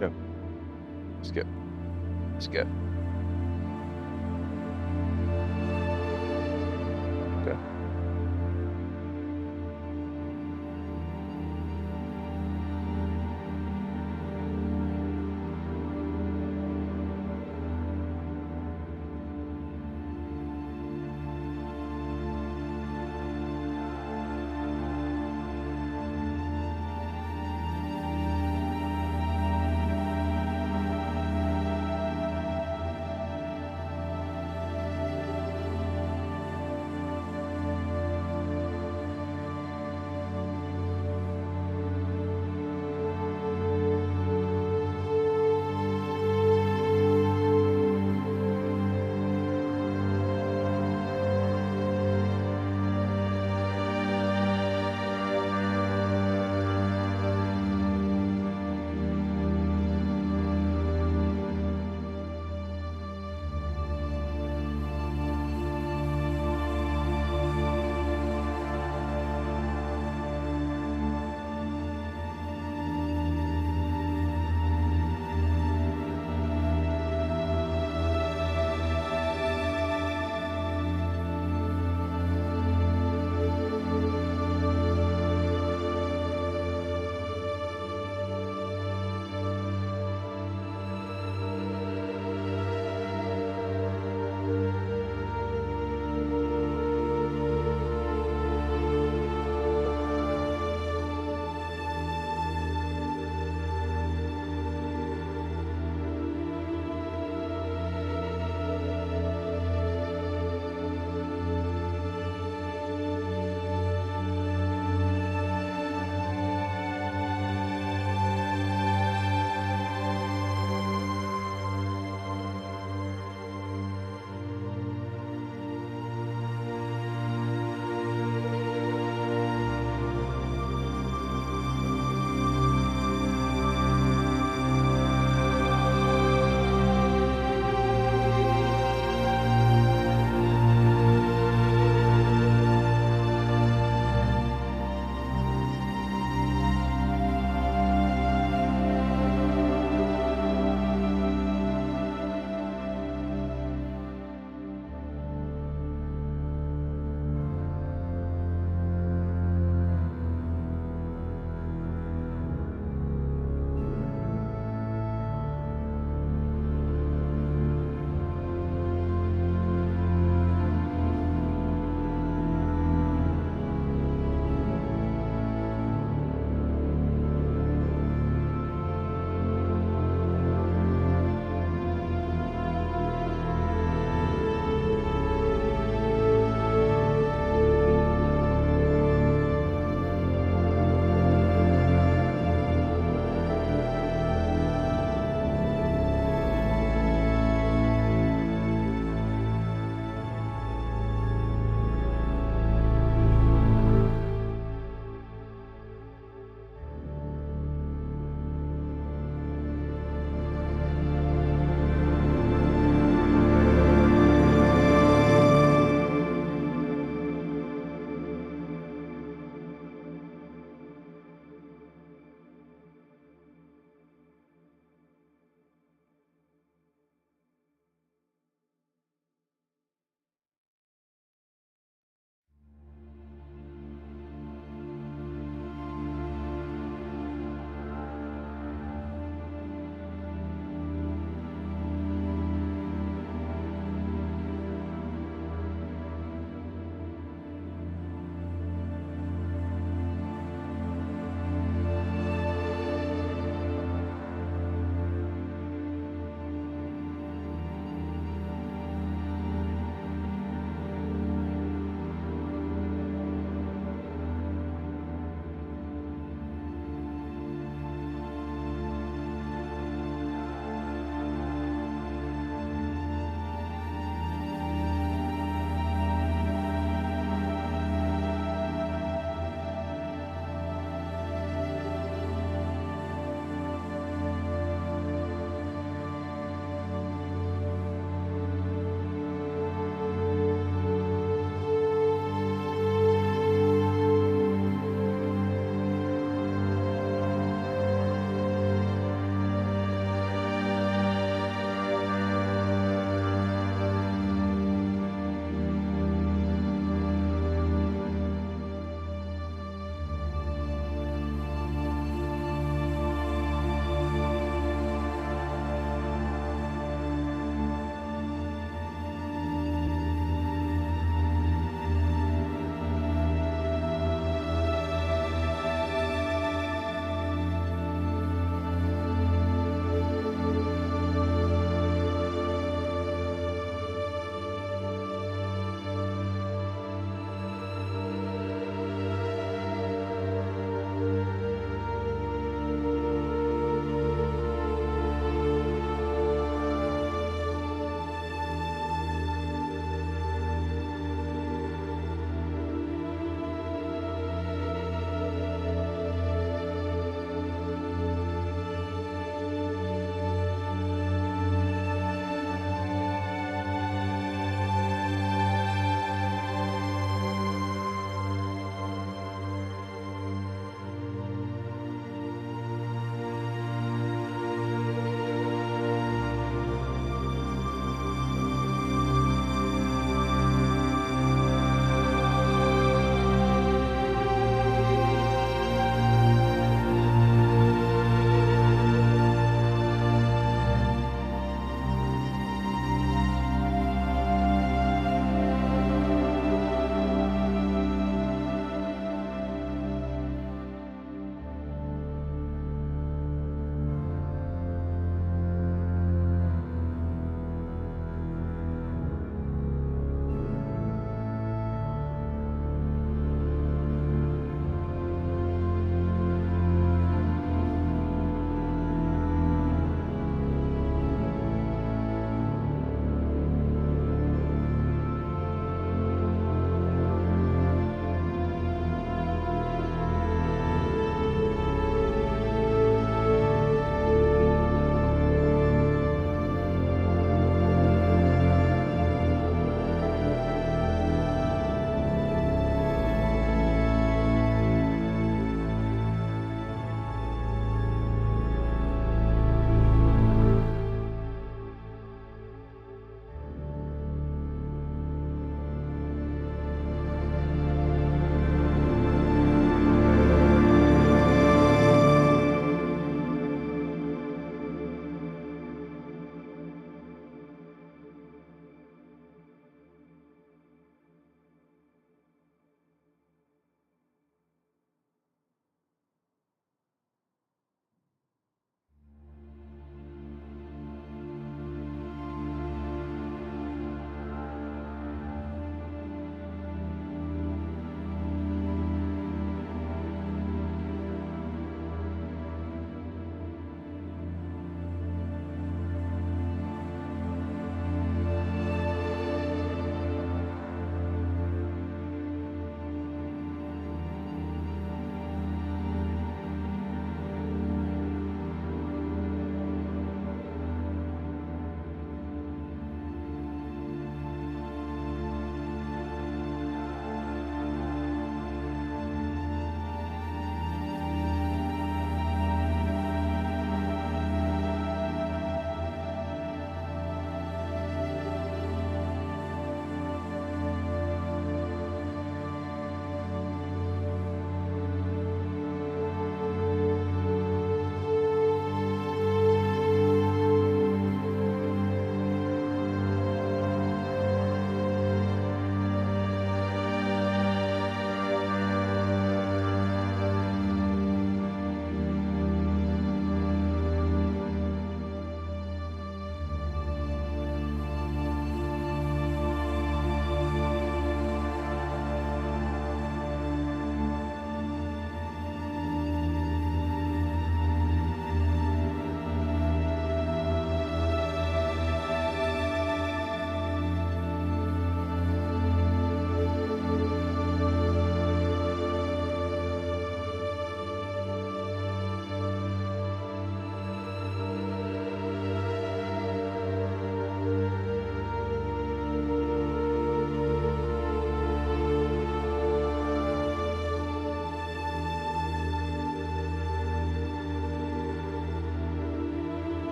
Go. Let's go. Let's go. Okay.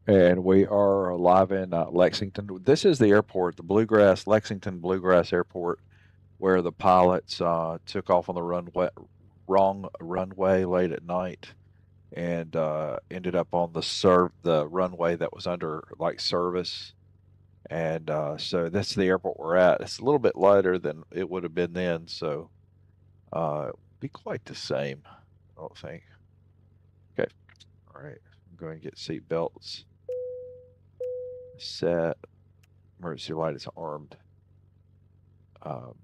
And we are live in Lexington. This is the airport, the Lexington Bluegrass Airport, where the pilots took off on the wrong runway late at night and ended up on the runway that was under like service. And so that's the airport we're at. It's a little bit lighter than it would have been then, so be quite the same, I don't think. Okay, all right. I'm going to get seat belts set. Emergency light is armed.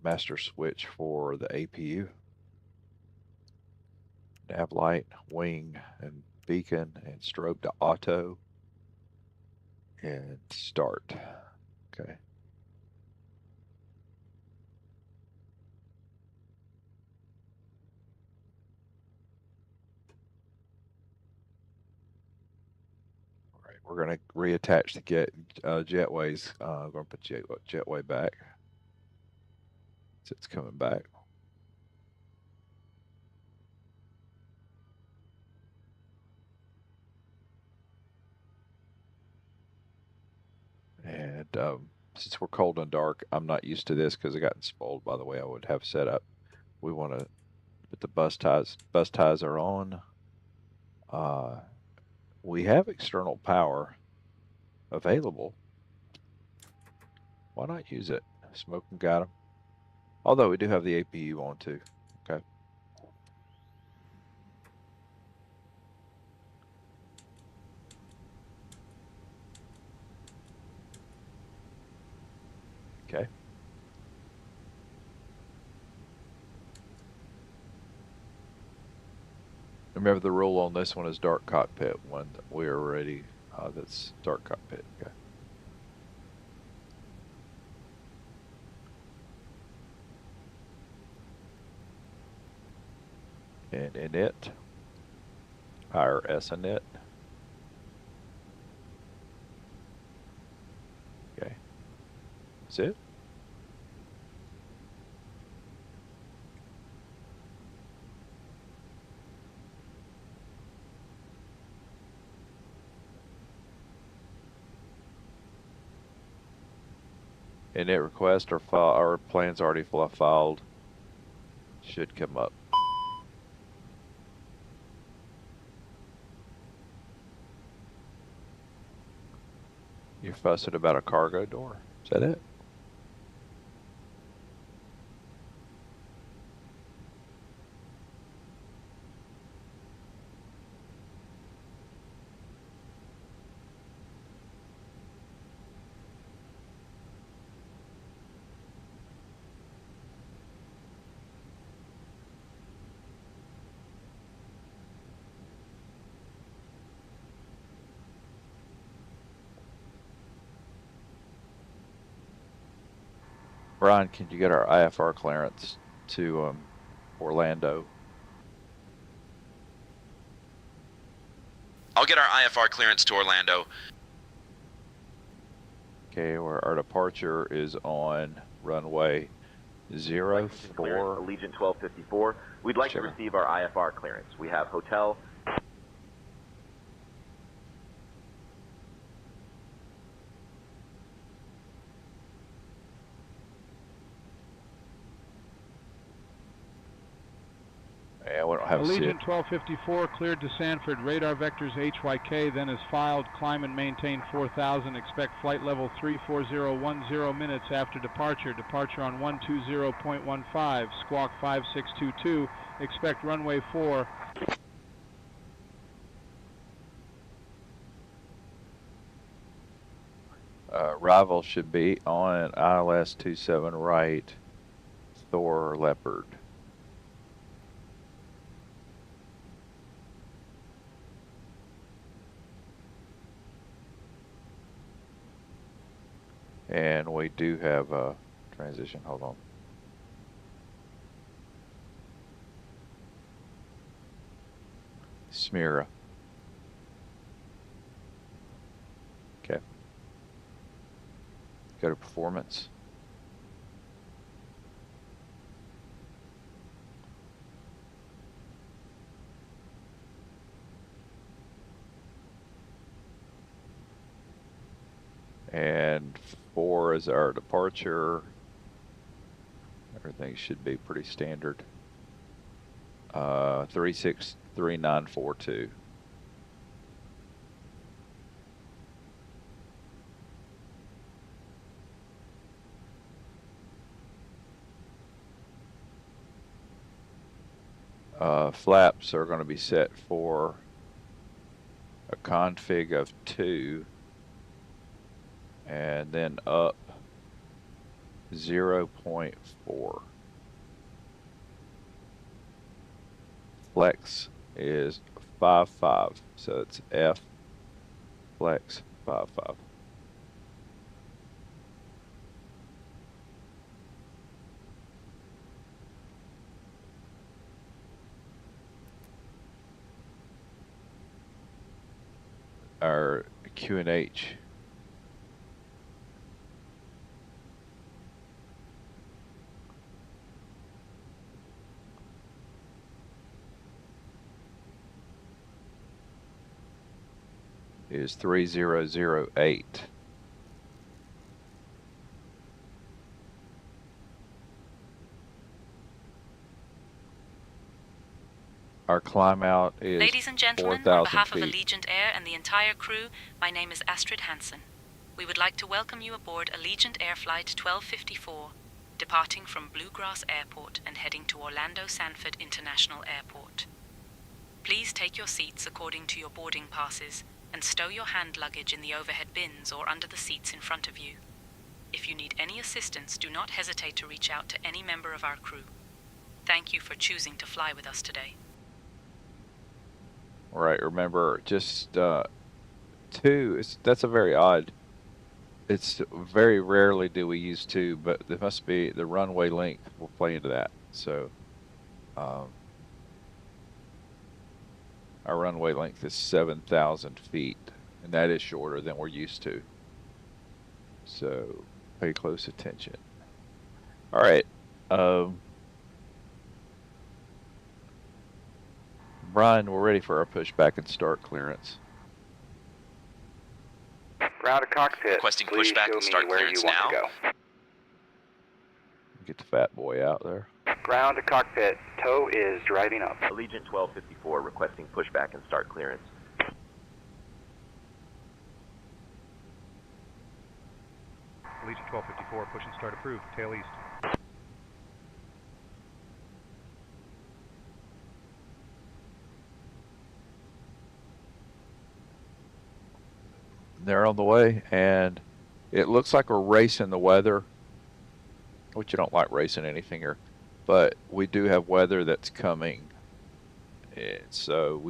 Master switch for the APU. Nav light, wing, and beacon, and strobe to auto. And start. Okay. All right, we're going to reattach the jetways. I'm going to put jetway back. So it's coming back. And since we're cold and dark, I'm not used to this because I gotten spoiled by the way I would have set up. We want to put the bus ties. Bus ties are on. We have external power available. Why not use it? Smoke them got them. Although we do have the APU on too. Okay. Okay. Remember the rule on this one is dark cockpit when we are ready. That's dark cockpit. Okay. And init. IRS init. Okay. That's it. Init request or file. Our plan's already filed. Should come up. You're fussing about a cargo door. Is that it? Brian, can you get our IFR clearance to Orlando? I'll get our IFR clearance to Orlando. Okay, our departure is on runway 04. Allegiant 1254. We'd like to receive our IFR clearance. We have hotel. Yeah, we don't have Allegiant 1254 cleared to Sanford. Radar vectors HYK, then is filed. Climb and maintain 4000. Expect flight level 34010 minutes after departure. Departure on 120.15. Squawk 5622. Expect runway 4. Arrival should be on ILS 27 right, Thor Leopard. And we do have a transition. Hold on. Smira. Okay. Go to performance. and 4 is our departure. Everything should be pretty standard. 363942. Flaps are going to be set for a config of 2 and then up 0.4. Flex is 5.5, so it's F flex 5.5. Our Q&H is 3008. Our climb out is Ladies and gentlemen, 4,000 on behalf feet. of Allegiant Air and the entire crew, my name is Astrid Hansen. We would like to welcome you aboard Allegiant Air Flight 1254, departing from Bluegrass Airport and heading to Orlando Sanford International Airport. Please take your seats according to your boarding passes and stow your hand luggage in the overhead bins or under the seats in front of you. If you need any assistance, do not hesitate to reach out to any member of our crew. Thank you for choosing to fly with us today. All right, remember, just 2, that's a very odd. It's very rarely do we use 2, but there must be the runway length will play into that. So our runway length is 7,000 feet, and that is shorter than we're used to. So pay close attention. All right. Brian, we're ready for our pushback and start clearance. Ground to cockpit. Requesting Please pushback show and me start where clearance you want to now. go. Get the fat boy out there. Ground to cockpit. Tow is driving up. Allegiant 1254 requesting pushback and start clearance. Allegiant 1254, push and start approved. Tail east. They're on the way, and it looks like we're racing the weather, which you don't like racing anything here, but we do have weather that's coming, and so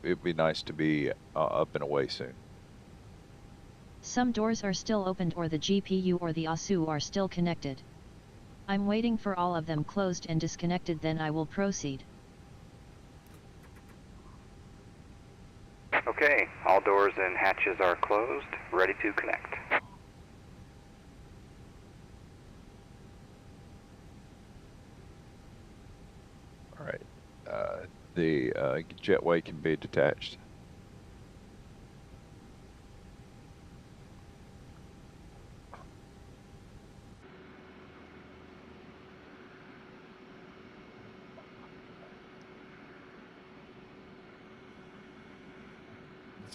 it'd be nice to be up and away soon. Some doors are still opened or the GPU or the ASU are still connected. I'm waiting for all of them closed and disconnected, then I will proceed. Okay, all doors and hatches are closed, ready to connect. All right, the jetway can be detached.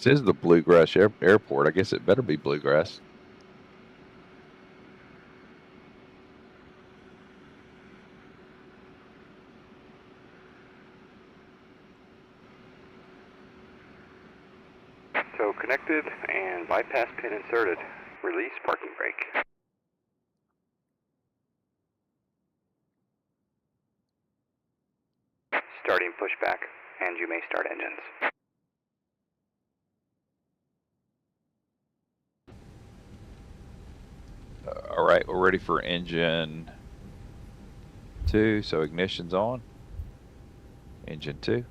This is the Bluegrass Airport. I guess it better be Bluegrass. So connected and bypass pin inserted. Release parking brake. Starting pushback, and you may start engines. All right, we're ready for engine 2, so ignition's on. Engine 2.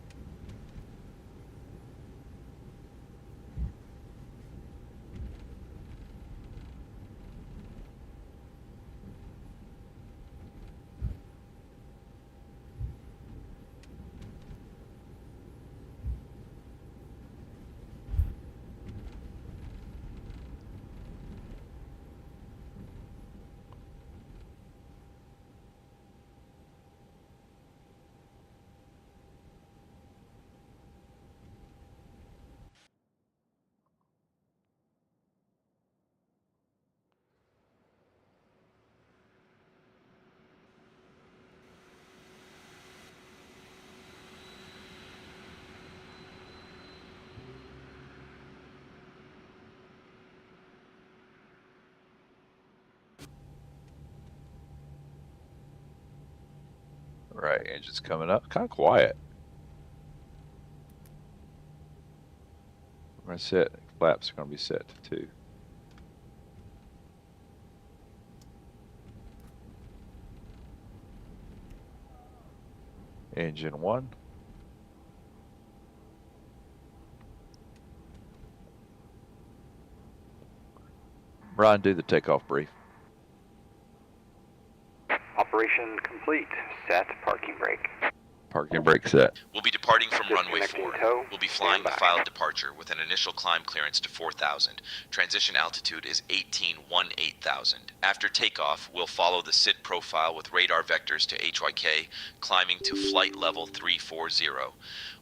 Okay, engine's coming up. Kind of quiet. We're going to set, flaps are going to be set to 2. Engine 1. Brian, do the takeoff brief. Operation complete. Set parking brake. Parking brake set. We'll be departing from runway Disconnecting 4. tow. We'll be flying the Standby. filed departure with an initial climb clearance to 4,000. Transition altitude is 18,000. After takeoff, we'll follow the SID profile with radar vectors to HYK, climbing to flight level 340.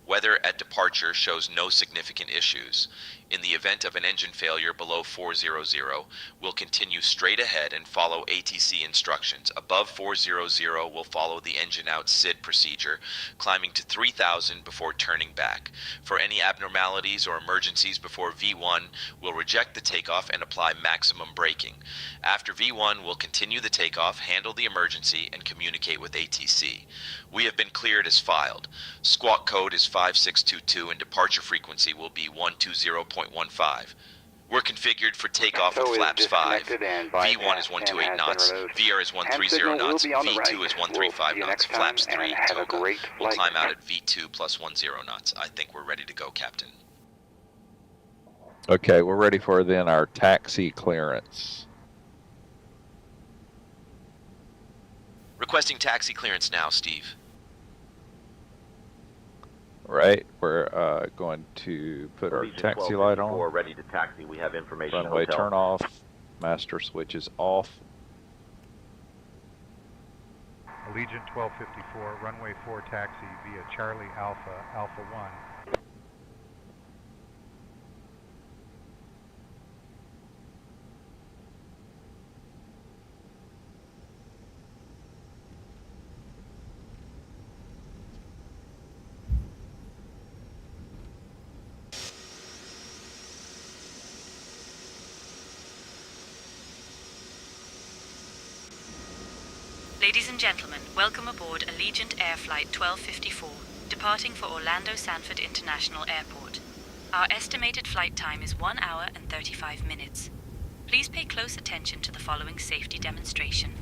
Weather at departure shows no significant issues. In the event of an engine failure below 400, we'll continue straight ahead and follow ATC instructions. Above 400, we'll follow the engine out SID procedure, climbing to 3,000 before turning back. For any abnormalities or emergencies before V1, we'll reject the takeoff and apply maximum braking. After V1, we'll continue the takeoff, handle the emergency, and communicate with ATC. We have been cleared as filed. Squawk code is 5622 and departure frequency will be 120.15. We're configured for takeoff with flaps 5. V1 is 128 knots, VR is 130 knots, V2 is 135 knots, flaps 3, toga. We'll climb out at V2 plus 10 knots. I think we're ready to go, Captain. Okay, we're ready for then our taxi clearance. Requesting taxi clearance now, Steve. Right, we're going to put our Region taxi light 1254, on. ready to taxi. We have information. Runway hotel. turn off. Master switch is off. Allegiant 1254, runway 4 taxi via Charlie Alpha, Alpha 1. Ladies and gentlemen, welcome aboard Allegiant Air Flight 1254, departing for Orlando Sanford International Airport. Our estimated flight time is 1 hour and 35 minutes. Please pay close attention to the following safety demonstration,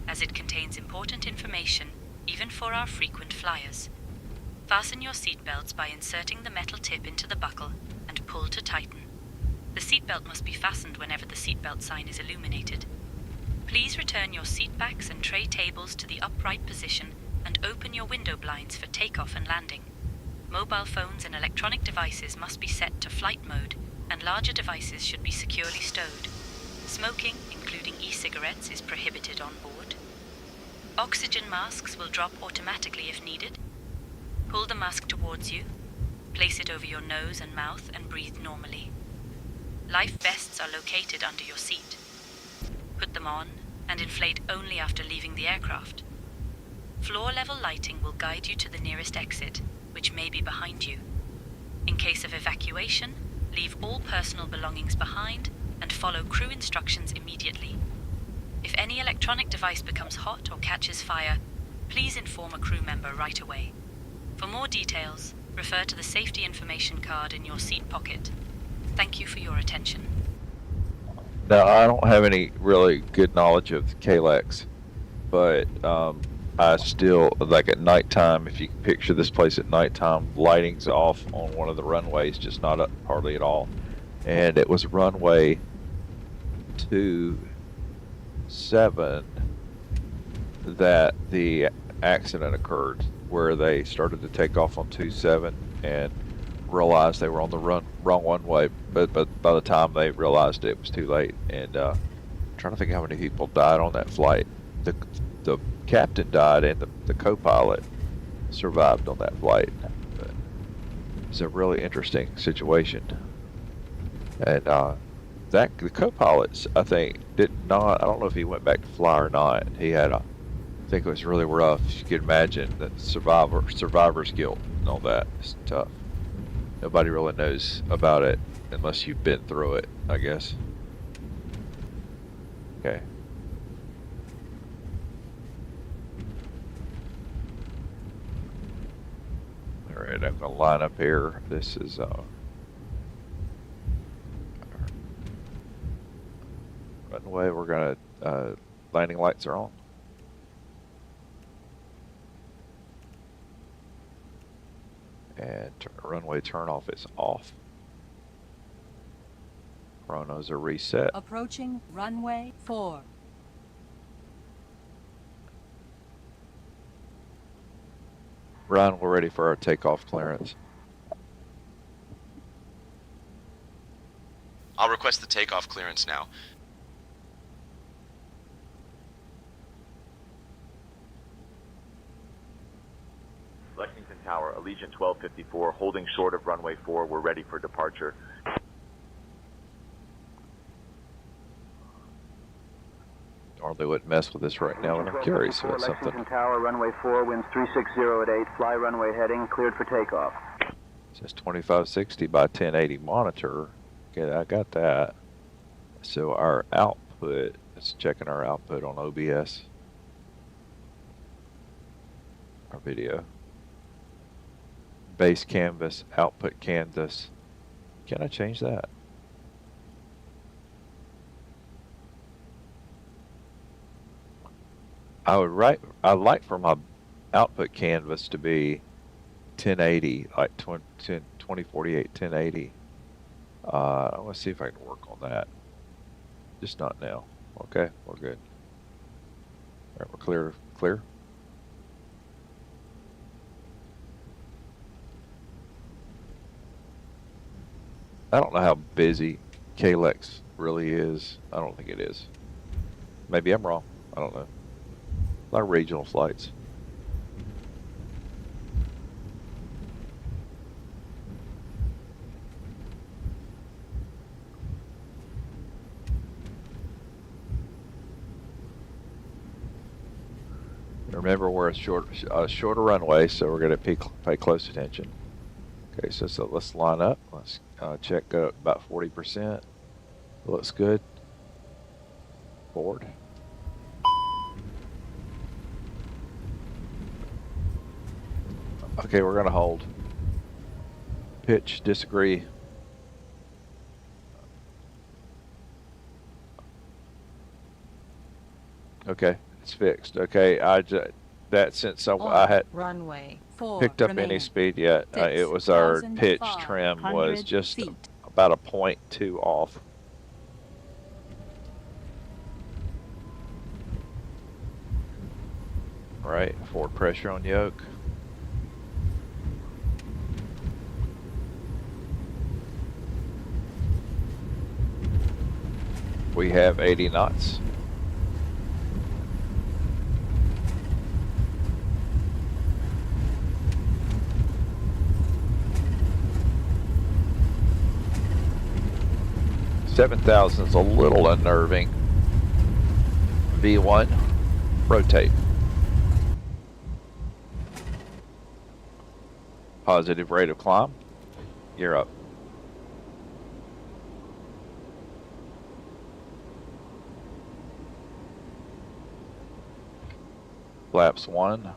as it contains important information, even for our frequent flyers. Fasten your seatbelts by inserting the metal tip into the buckle and pull to tighten. The seatbelt must be fastened whenever the seatbelt sign is illuminated. Please return your seatbacks and tray tables to the upright position and open your window blinds for takeoff and landing. Mobile phones and electronic devices must be set to flight mode, and larger devices should be securely stowed. Smoking, including e-cigarettes, is prohibited on board. Oxygen masks will drop automatically if needed. Pull the mask towards you. Place it over your nose and mouth and breathe normally. Life vests are located under your seat. Put them on and inflate only after leaving the aircraft. Floor-level lighting will guide you to the nearest exit, which may be behind you. In case of evacuation, leave all personal belongings behind and follow crew instructions immediately. If any electronic device becomes hot or catches fire, please inform a crew member right away. For more details, refer to the safety information card in your seat pocket. Thank you for your attention. Now, I don't have any really good knowledge of KLEX, but I still, like at nighttime, if you can picture this place at nighttime, lighting's off on one of the runways, just not up hardly at all. And it was runway 27 that the accident occurred, where they started to take off on 27 and realized they were on the wrong one way, but by the time they realized it was too late. And I'm trying to think how many people died on that flight. The captain died and the co-pilot survived on that flight. But it's a really interesting situation. And the co-pilot, I think, I don't know if he went back to fly or not. He had I think it was really rough. You could imagine the survivor's guilt and all that. It's tough. Nobody really knows about it unless you've been through it, I guess. Okay. All right, I'm gonna line up here. This is runway. We're gonna landing lights are on. And runway turnoff is off. Chronos are reset. Approaching runway 4. Ryan, we're ready for our takeoff clearance. I'll request the takeoff clearance now. Lexington Tower, Allegiant 1254, holding short of runway 4. We're ready for departure. Normally wouldn't mess with this right now, and I'm curious about something. Lexington Tower, runway 4, winds 360 at 8, fly runway heading, cleared for takeoff. It says 2560 by 1080 monitor. Okay, I got that. So our output, let's checking our output on OBS. Our video. Base canvas, output canvas. Can I change that? I'd like for my output canvas to be 1080, like 2048 1080. I want to see if I can work on that. Just not now. Okay, we're good. All right, we're clear. I don't know how busy KLEX really is. I don't think it is. Maybe I'm wrong. I don't know. A lot of regional flights. Remember, we're a shorter runway, so we're going to pay close attention. Okay, so let's line up. Let's check about 40%. Looks good. Forward. Okay, we're going to hold. Pitch, disagree. Okay, it's fixed. Okay, since I had runway 4 picked up any speed yet, it was our pitch trim was just about a 0.2 off. All right, forward pressure on yoke. We have 80 knots. $7,000 is a little unnerving. V1, rotate. Positive rate of climb. You're up. Flaps 1,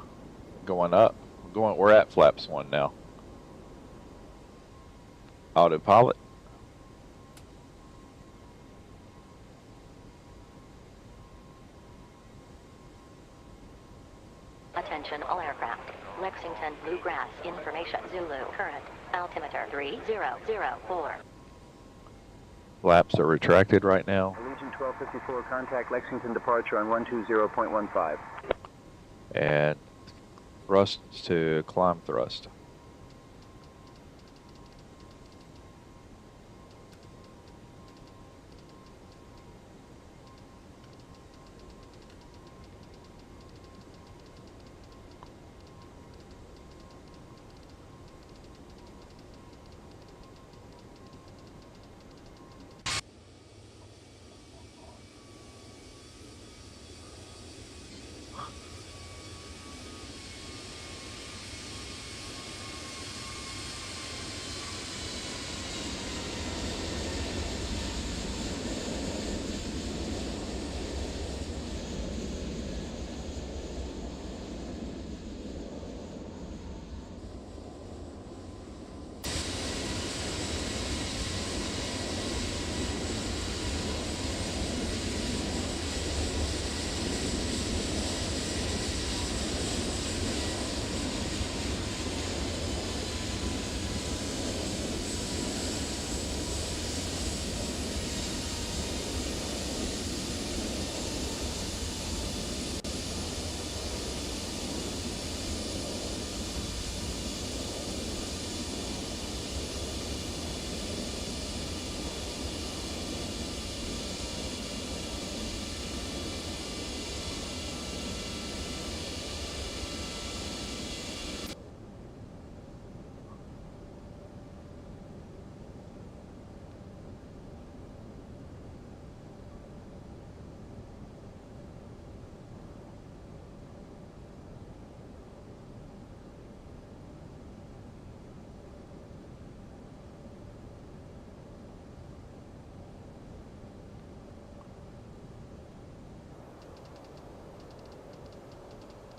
going up. We're at flaps 1 now. Autopilot. Attention all aircraft. Lexington Bluegrass information. Zulu current altimeter 3004. Flaps are retracted right now. Allegiant 1254, contact Lexington departure on 120.15. And thrust to climb thrust.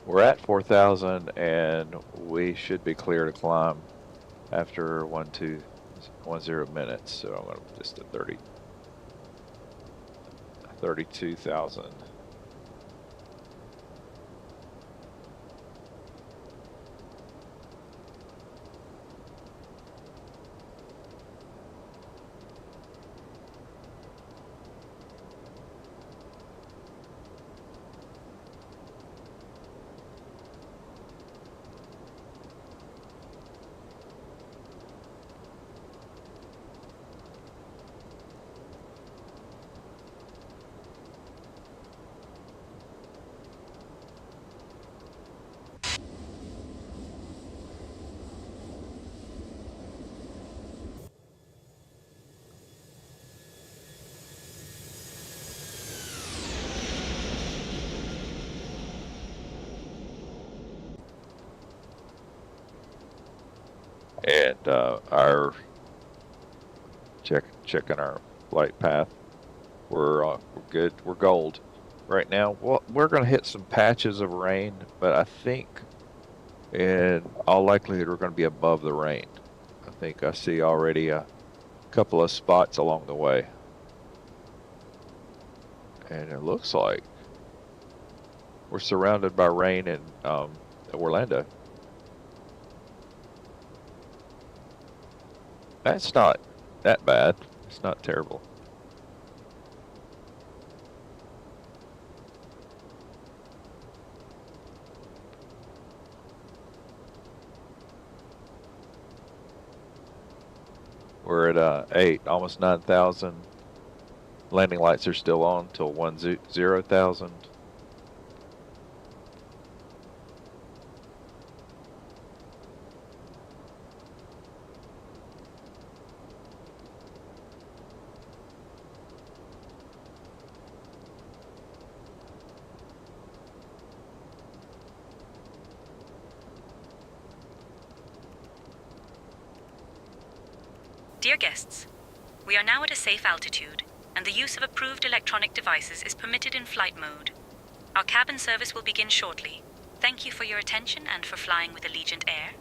We're at 4,000 and we should be clear to climb after 1210 minutes. So I'm going to just at 32,000. And our checking our flight path. We're good. We're gold right now. Well, we're going to hit some patches of rain, but I think in all likelihood we're going to be above the rain. I think I see already a couple of spots along the way, and it looks like we're surrounded by rain in Orlando. That's not that bad. It's not terrible. We're at 8, almost 9,000. Landing lights are still on till 10,000. Dear guests, we are now at a safe altitude, and the use of approved electronic devices is permitted in flight mode. Our cabin service will begin shortly. Thank you for your attention and for flying with Allegiant Air.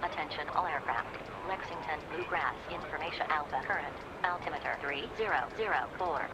Attention all aircraft. Lexington, Bluegrass, information Alpha, current, altimeter 3004.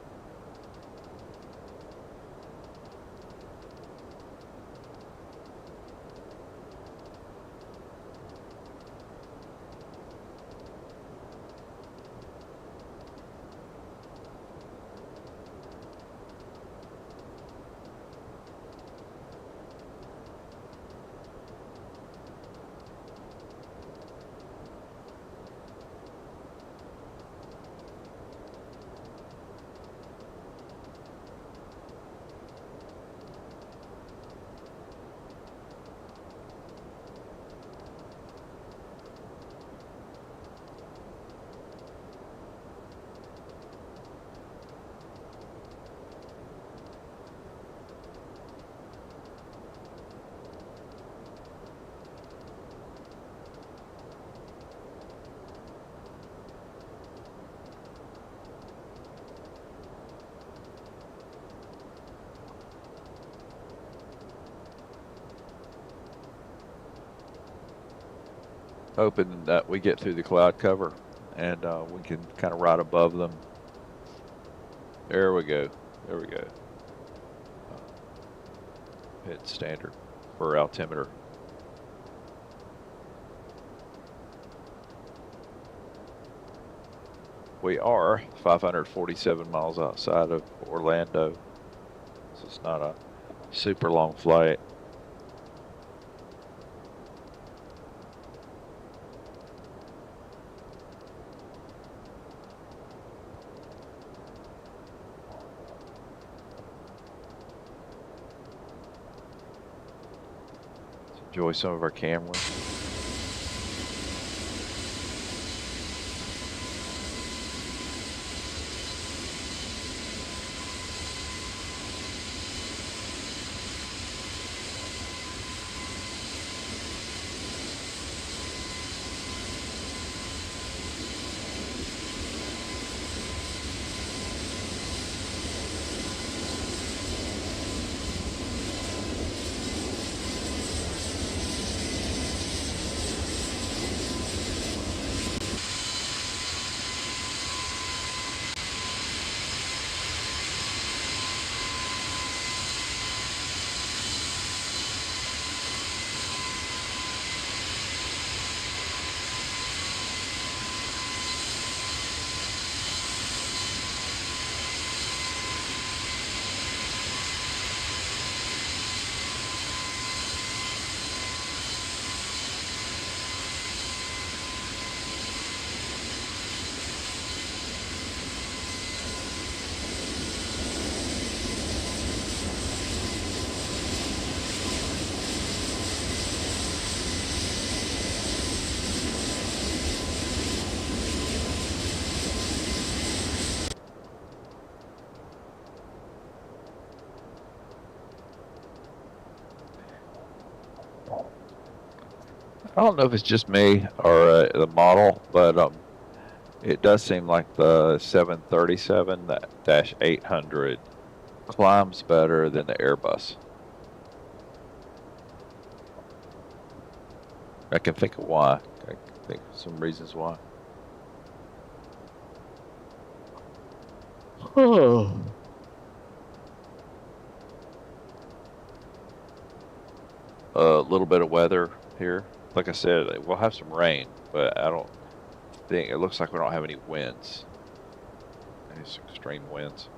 hoping that we get through the cloud cover and we can kind of ride above them. There we go. There we go. Hit standard for altimeter. We are 547 miles outside of Orlando. So it's not a super long flight. Let's enjoy some of our cameras. I don't know if it's just me or the model, but it does seem like the 737-800 climbs better than the Airbus. I can think of why. I can think of some reasons why. Oh. A little bit of weather here. Like I said, we'll have some rain, but I don't think, it looks like we don't have any winds. Any extreme winds.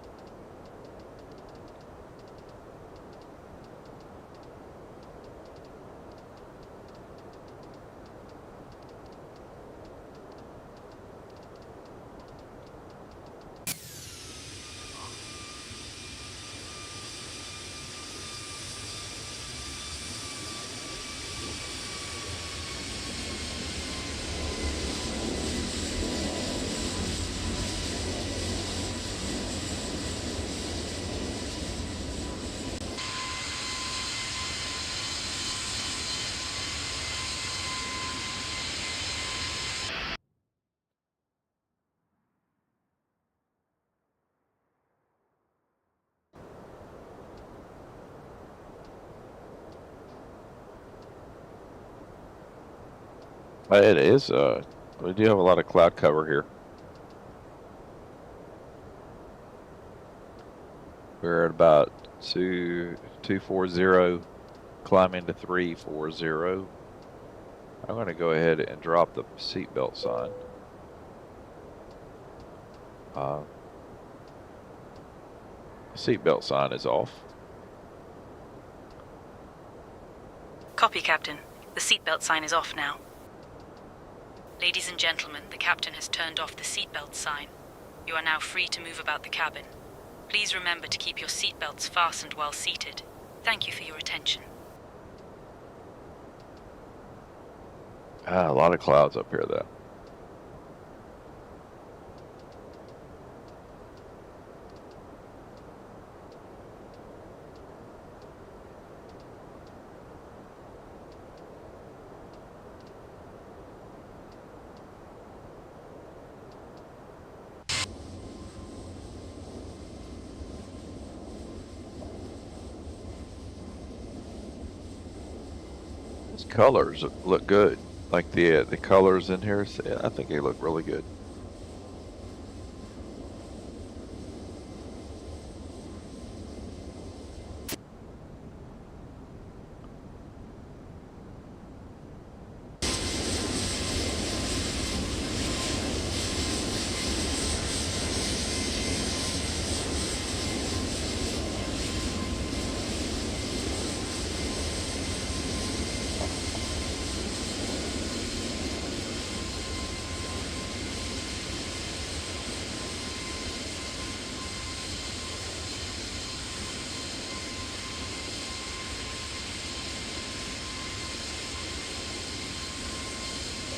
It is, we do have a lot of cloud cover here. We're at about 240, climbing to 340. I'm going to go ahead and drop the seatbelt sign. Seatbelt sign is off. Copy, Captain. The seatbelt sign is off now. Ladies and gentlemen, the captain has turned off the seatbelt sign. You are now free to move about the cabin. Please remember to keep your seatbelts fastened while seated. Thank you for your attention. A lot of clouds up here, though. Colors look good. like the colors in here. I think they look really good.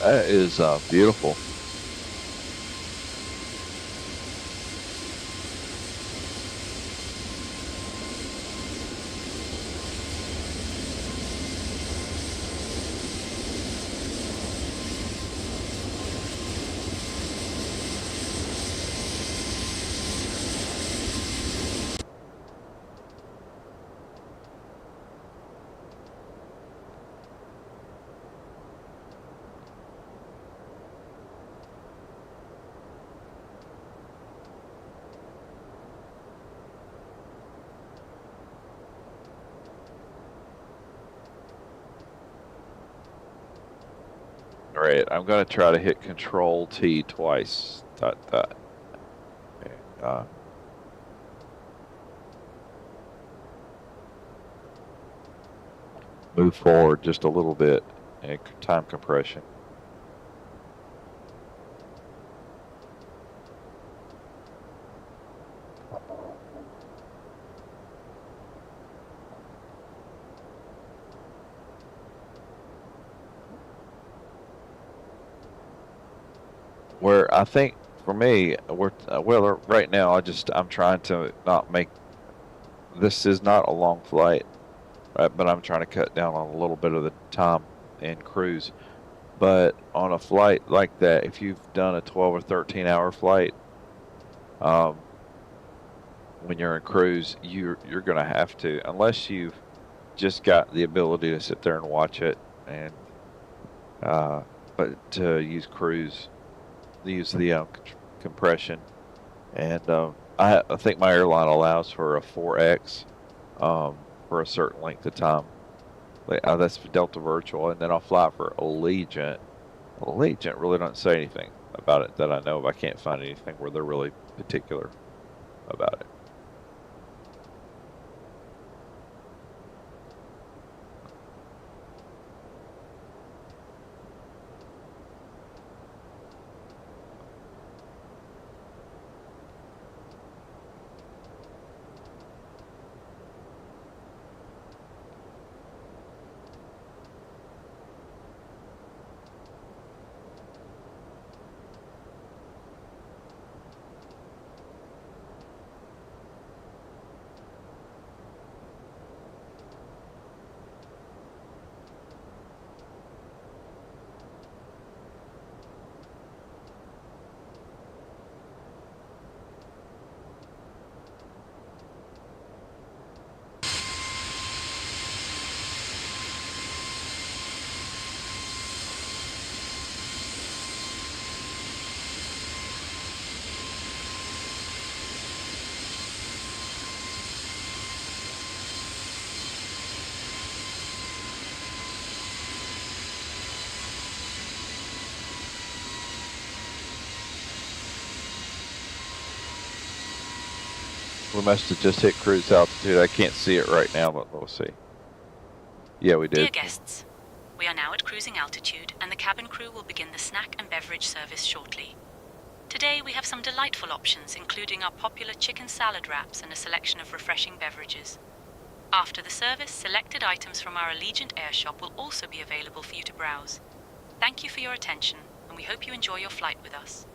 That is beautiful. All right, I'm going to try to hit Control T twice. Okay, move forward just a little bit and time compression. Where I think for me, well, right now I'm trying to not make, this is not a long flight, right, but I'm trying to cut down on a little bit of the time in cruise. But on a flight like that, if you've done a 12 or 13 hour flight, when you're in cruise, you're going to have to, unless you've just got the ability to sit there and watch it, and but to use cruise, use the compression, and I think my airline allows for a 4x for a certain length of time. That's Delta Virtual, and then I'll fly for Allegiant. Allegiant really doesn't say anything about it that I know of. I can't find anything where they're really particular about it. We must have just hit cruise altitude. I can't see it right now, but we'll see. Yeah, we did. Dear guests, we are now at cruising altitude, and the cabin crew will begin the snack and beverage service shortly. Today we have some delightful options, including our popular chicken salad wraps and a selection of refreshing beverages. After the service, selected items from our Allegiant Air Shop will also be available for you to browse. Thank you for your attention, and we hope you enjoy your flight with us.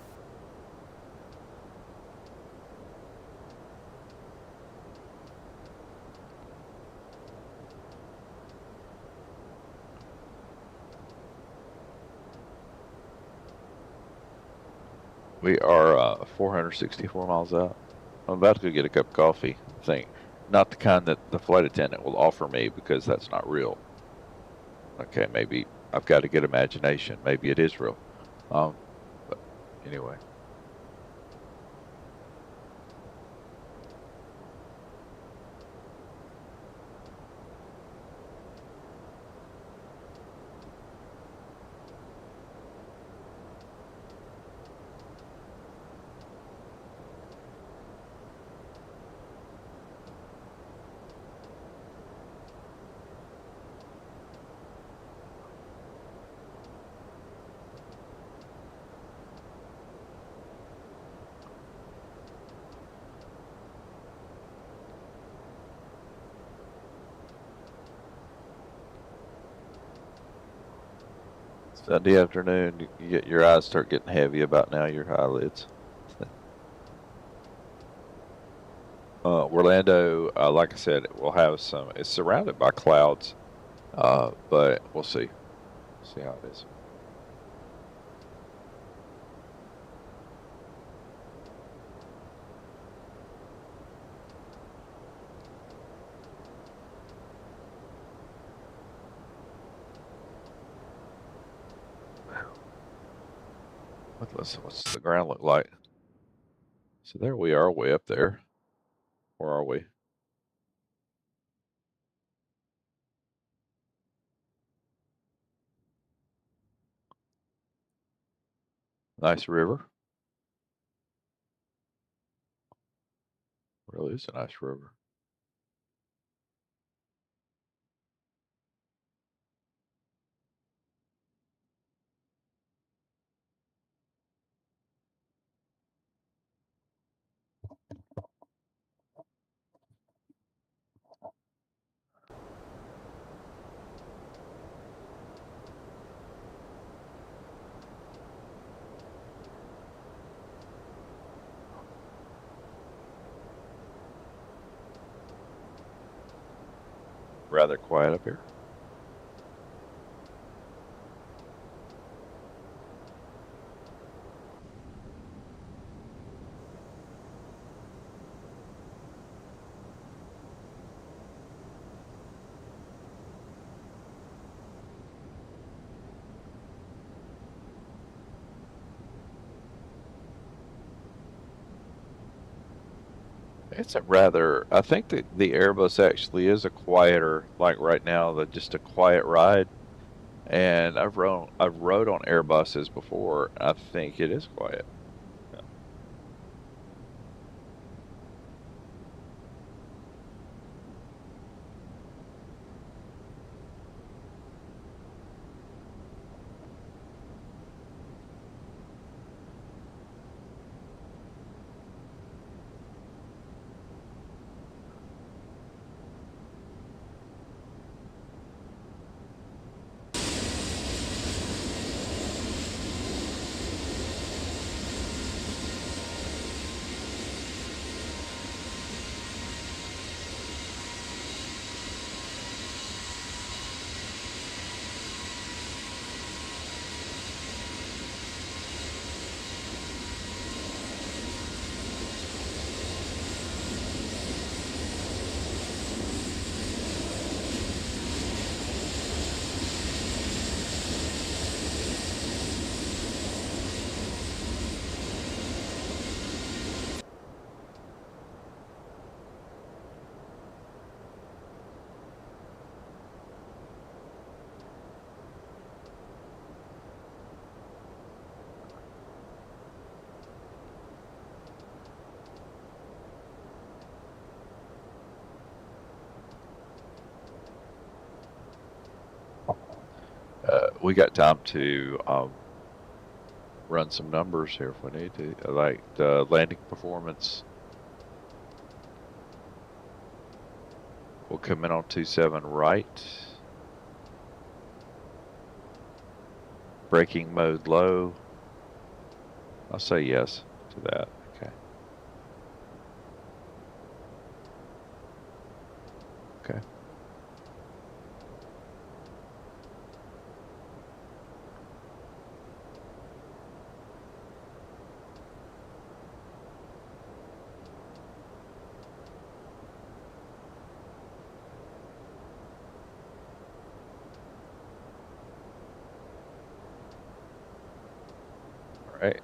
We are 464 miles out. I'm about to go get a cup of coffee. I think not the kind that the flight attendant will offer me, because that's not real. Okay, maybe I've got a good imagination. Maybe it is real. But anyway. Sunday afternoon, you get your eyes start getting heavy about now, your eyelids. Orlando, like I said, it will have some, it's surrounded by clouds, but we'll see. See how it is. What's the ground look like? So there we are, way up there. Where are we? Nice river. Really is a nice river. Rather quiet up here. It's a rather, I think that the Airbus actually is a quieter, like right now, just a quiet ride. And I've rode on Airbuses before. I think it is quiet. Yeah. We got time to run some numbers here if we need to, like the landing performance. We'll come in on 27 right. Braking mode low. I'll say yes to that. Okay. Okay. Right.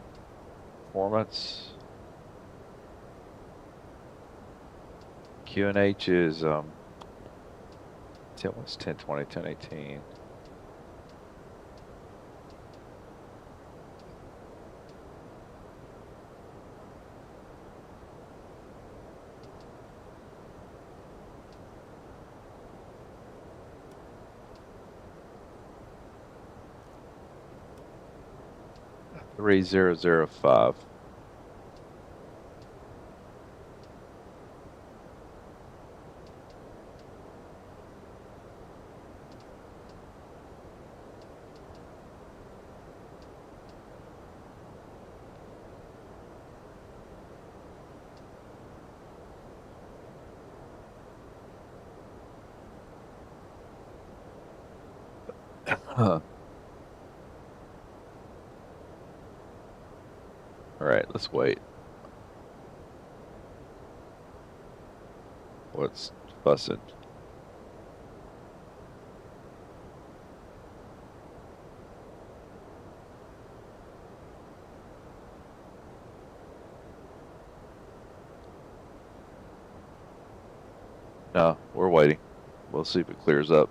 Performance. QNH is 1020, 1018. $3005. Huh. All right, let's wait. What's fussing? No, we're waiting. We'll see if it clears up.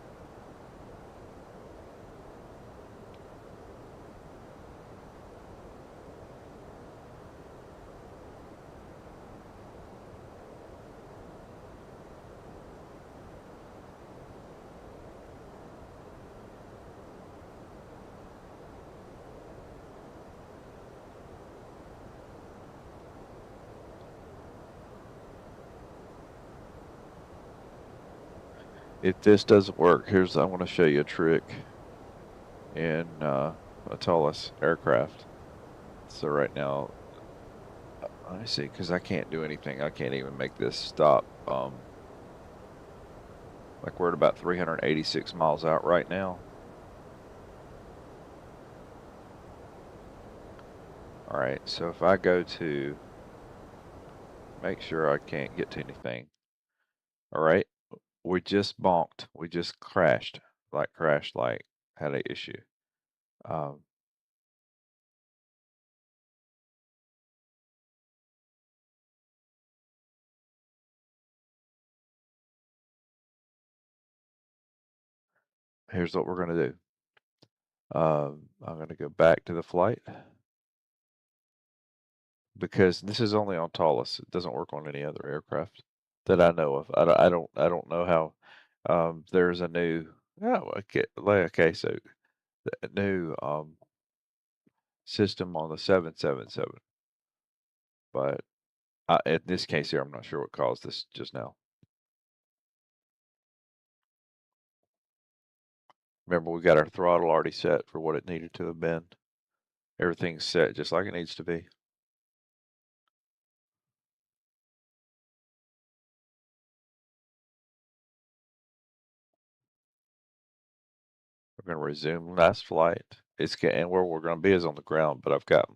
If this doesn't work, I want to show you a trick in a Taurus aircraft. So right now, let me see, because I can't do anything. I can't even make this stop. Like we're at about 386 miles out right now. All right, so if I go to make sure I can't get to anything. All right, we just bonked. We just crashed, had an issue. Here's what we're going to do. I'm going to go back to the flight because this is only on Taurus. It doesn't work on any other aircraft that I know of. I don't know how. There's a new. Oh, okay. So the new system on the 777, but in this case here, I'm not sure what caused this just now. Remember, we got our throttle already set for what it needed to have been. Everything's set just like it needs to be. We're going to resume last flight. And where we're going to be is on the ground, but I've got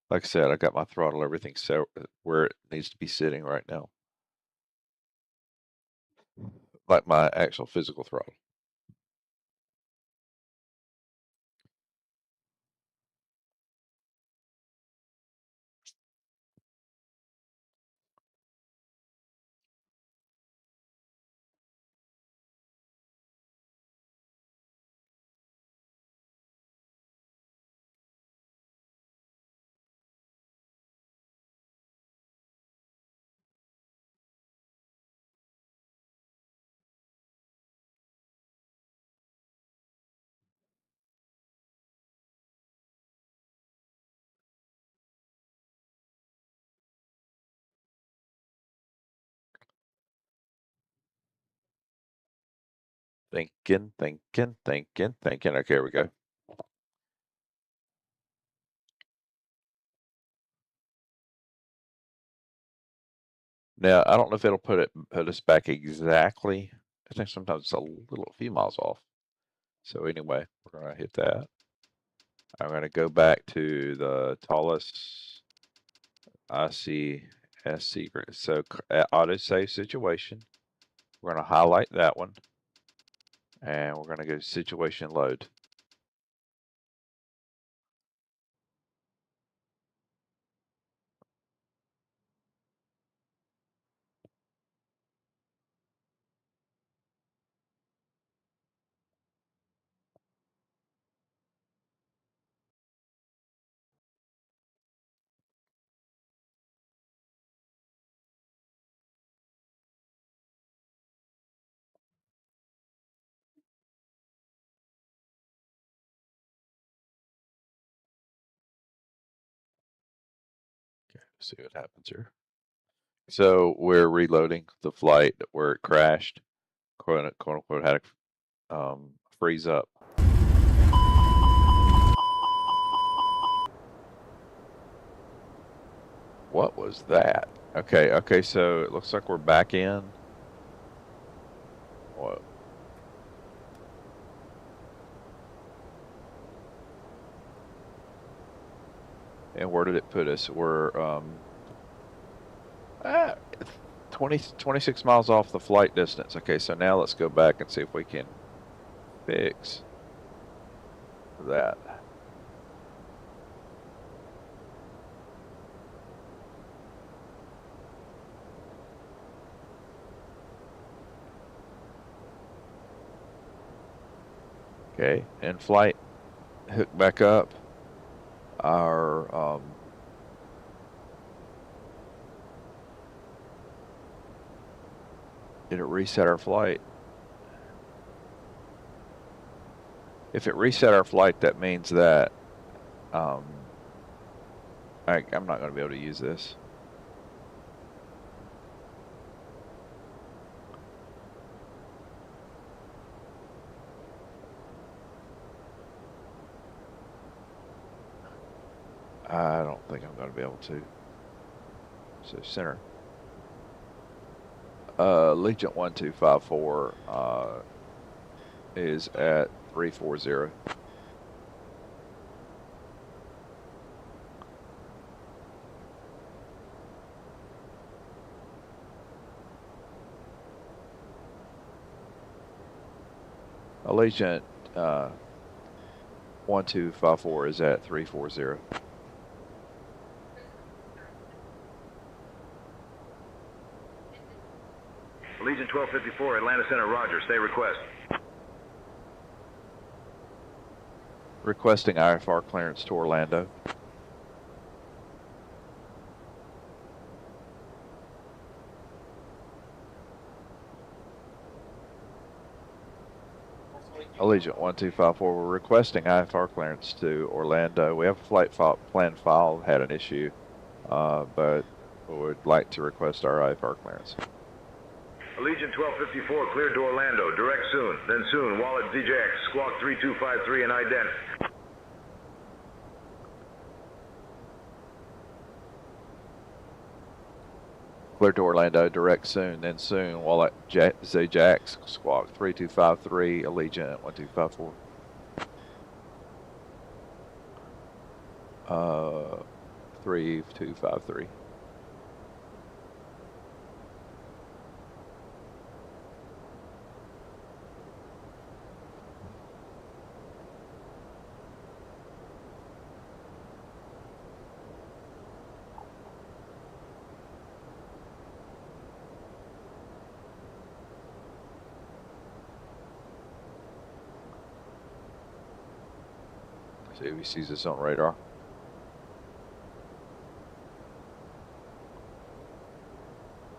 like I said, I got my throttle, everything set where it needs to be sitting right now. Like my actual physical throttle. Thinking. Okay, here we go. Now, I don't know if it'll put us back exactly. I think sometimes it's a few miles off. So anyway, we're going to hit that. I'm going to go back to the Taurus ICS secret. So autosave situation. We're going to highlight that one. And we're going to go situation load. See what happens here. So we're reloading the flight where it crashed, quote unquote, had a freeze up. What was that? Okay, so it looks like we're back in. What? And where did it put us? We're 26 miles off the flight distance. Okay, so now let's go back and see if we can fix that. Okay, in flight, hook back up. Our did it reset our flight? If it reset our flight, that means that I'm not going to be able to use this. I don't think I'm going to be able to. So center. Allegiant 1254 is at 340. Allegiant 1254 is at 340. Allegiant 1254, Atlanta Center, roger. Stay request. Requesting IFR clearance to Orlando. Allegiant 1254, we're requesting IFR clearance to Orlando. We have a flight plan file, had an issue, but we would like to request our IFR clearance. Allegiant 1254, cleared to Orlando. Direct soon. Then soon, Wallet DJX, squawk 3253 and ident. Cleared to Orlando, direct soon, then soon, Wallet ZJX, squawk 3253, Allegiant 1254. 3253. See if he sees us on radar.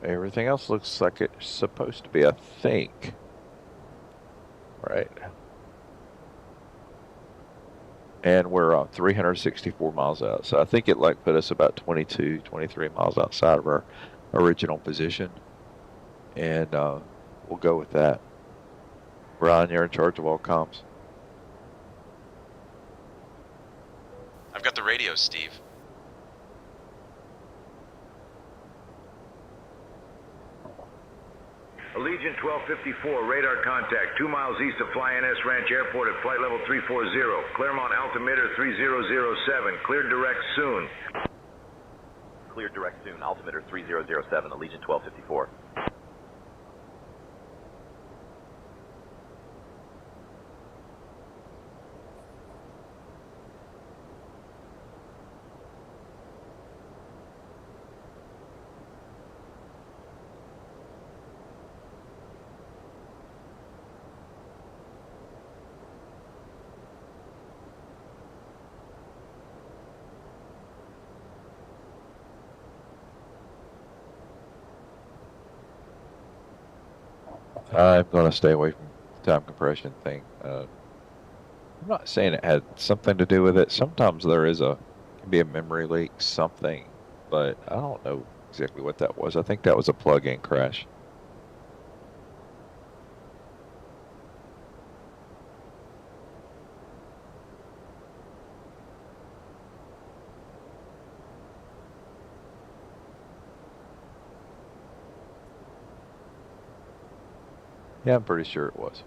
Everything else looks like it's supposed to be, I think. Right. And we're 364 miles out. So I think it like put us about 22, 23 miles outside of our original position. And we'll go with that. Brian, you're in charge of all comms. I've got the radio, Steve. Allegiant 1254, radar contact 2 miles east of Fly-NS Ranch Airport at flight level 340. Claremont altimeter 3007. Cleared direct soon. Cleared direct soon. Altimeter 3007. Allegiant 1254. I'm going to stay away from the time compression thing. I'm not saying it had something to do with it. Sometimes there can be a memory leak, something. but I don't know exactly what that was. I think that was a plug-in crash. Yeah, I'm pretty sure it was.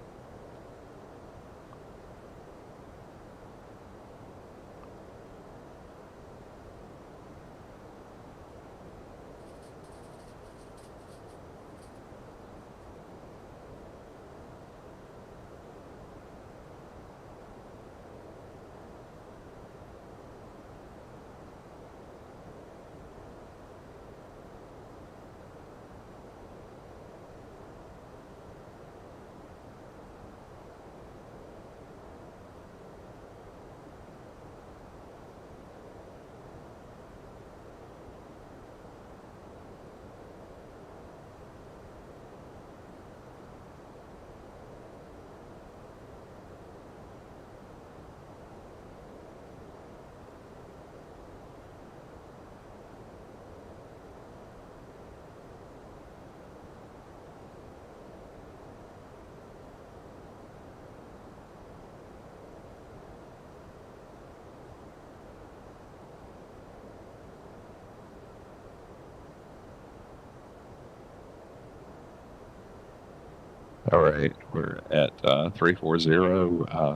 All right, we're at 340,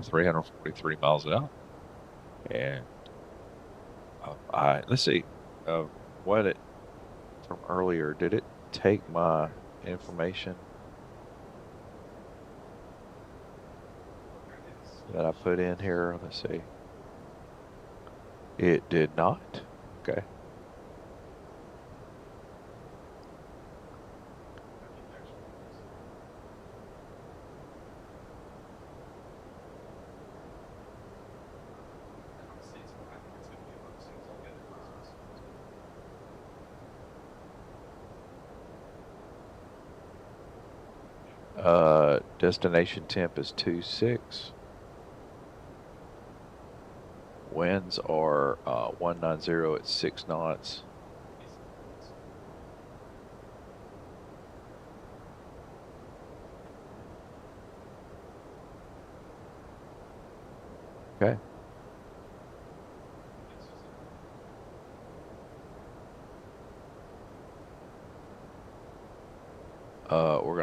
343 miles out, and let's see, what it from earlier, did it take my information that I put in here? Let's see. It did not. Okay. Destination temp is 26. Winds are 190 at 6 knots. Okay. We're going